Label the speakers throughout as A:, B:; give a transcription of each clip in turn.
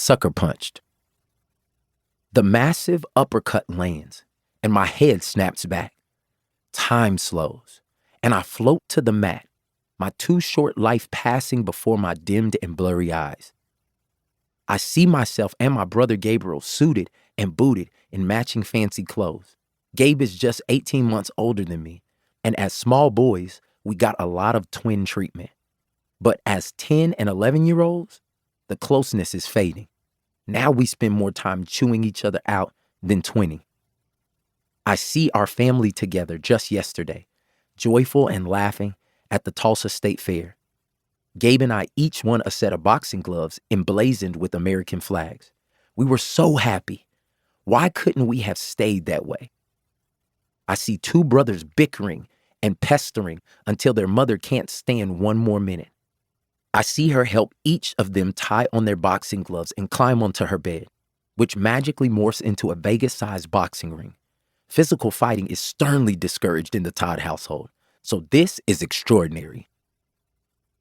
A: sucker punched. The massive uppercut lands, and my head snaps back. Time slows, and I float to the mat, my too short life passing before my dimmed and blurry eyes. I see myself and my brother Gabriel suited and booted in matching fancy clothes. Gabe is just 18 months older than me, and as small boys, we got a lot of twin treatment. But as 10 and 11-year-olds, the closeness is fading. Now we spend more time chewing each other out than 20. I see our family together just yesterday, joyful and laughing at the Tulsa State Fair. Gabe and I each won a set of boxing gloves emblazoned with American flags. We were so happy. Why couldn't we have stayed that way? I see two brothers bickering and pestering until their mother can't stand one more minute. I see her help each of them tie on their boxing gloves and climb onto her bed, which magically morphs into a Vegas-sized boxing ring. Physical fighting is sternly discouraged in the Todd household, so this is extraordinary.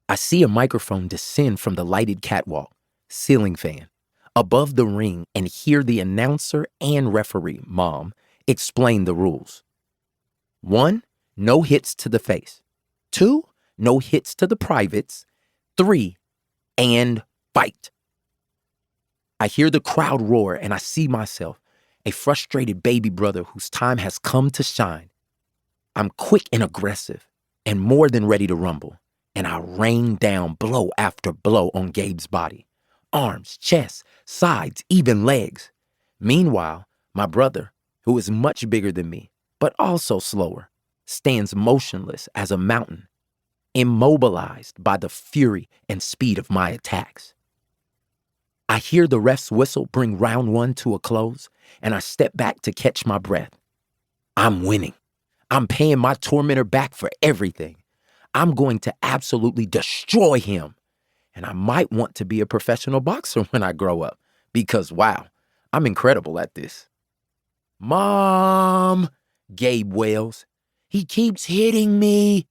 A: I see a microphone descend from the lighted catwalk, ceiling fan, above the ring and hear the announcer and referee, Mom, explain the rules. 1, no hits to the face. 2, no hits to the privates. 3, and fight. I hear the crowd roar and I see myself, a frustrated baby brother whose time has come to shine. I'm quick and aggressive and more than ready to rumble, and I rain down blow after blow on Gabe's body. Arms, chest, sides, even legs. Meanwhile, my brother, who is much bigger than me, but also slower, stands motionless as a mountain, immobilized by the fury and speed of my attacks. I hear the ref's whistle bring round 1 to a close, and I step back to catch my breath. I'm winning. I'm paying my tormentor back for everything. I'm going to absolutely destroy him. And I might want to be a professional boxer when I grow up, because wow, I'm incredible at this. Mom, Gabe wails. He keeps hitting me.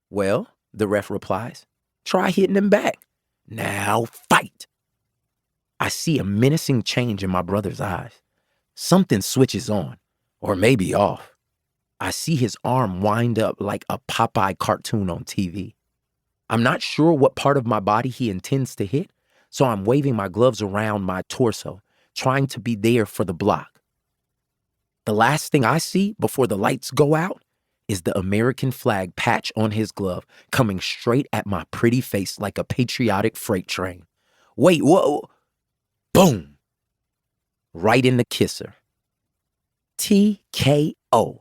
A: Well, the ref replies, try hitting him back. Now fight. I see a menacing change in my brother's eyes. Something switches on, or maybe off. I see his arm wind up like a Popeye cartoon on TV. I'm not sure what part of my body he intends to hit, so I'm waving my gloves around my torso, trying to be there for the block. The last thing I see before the lights go out is the American flag patch on his glove coming straight at my pretty face like a patriotic freight train. Wait, whoa! Boom! Right in the kisser. TKO.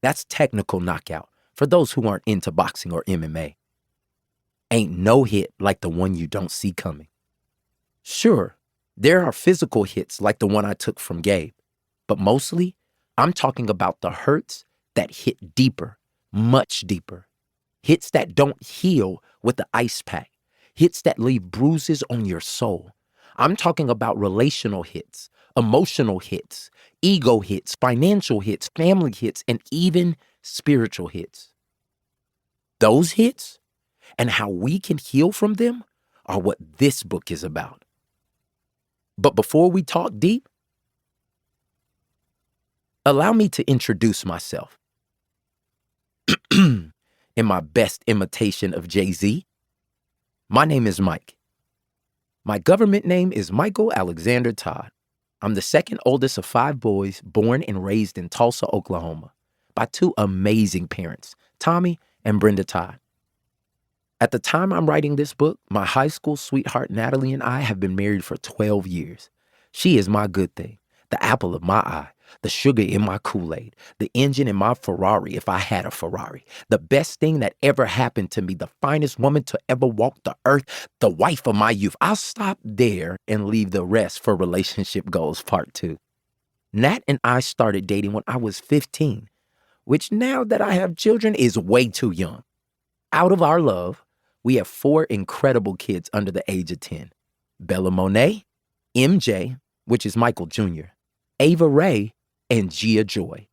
A: That's technical knockout for those who aren't into boxing or MMA. Ain't no hit like the one you don't see coming. Sure, there are physical hits like the one I took from Gabe, but mostly I'm talking about the hurts that hit deeper, much deeper. Hits that don't heal with the ice pack. Hits that leave bruises on your soul. I'm talking about relational hits, emotional hits, ego hits, financial hits, family hits, and even spiritual hits. Those hits and how we can heal from them are what this book is about. But before we talk deep, allow me to introduce myself. In my best imitation of Jay-Z, my name is Mike. My government name is Michael Alexander Todd. I'm the second oldest of 5 boys born and raised in Tulsa, Oklahoma, by 2 amazing parents, Tommy and Brenda Todd. At the time I'm writing this book, my high school sweetheart Natalie and I have been married for 12 years. She is my good thing, the apple of my eye, the sugar in my Kool-Aid, the engine in my Ferrari if I had a Ferrari, the best thing that ever happened to me, the finest woman to ever walk the earth, the wife of my youth. I'll stop there and leave the rest for relationship goals part 2. Nat and I started dating when I was 15, which now that I have children is way too young. Out of our love, we have 4 incredible kids under the age of 10. Bella Monet, MJ, which is Michael Jr., Ava Ray, and Gia Joy.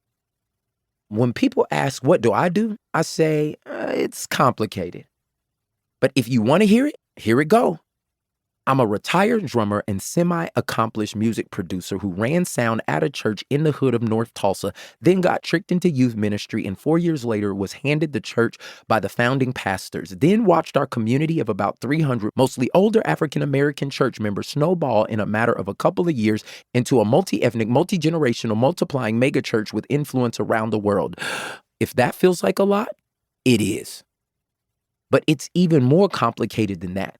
A: When people ask, what do? I say, it's complicated. But if you want to hear it go. I'm a retired drummer and semi-accomplished music producer who ran sound at a church in the hood of North Tulsa, then got tricked into youth ministry, and 4 years later was handed the church by the founding pastors, then watched our community of about 300, mostly older African-American church members snowball in a matter of a couple of years into a multi-ethnic, multi-generational, multiplying megachurch with influence around the world. If that feels like a lot, it is. But it's even more complicated than that.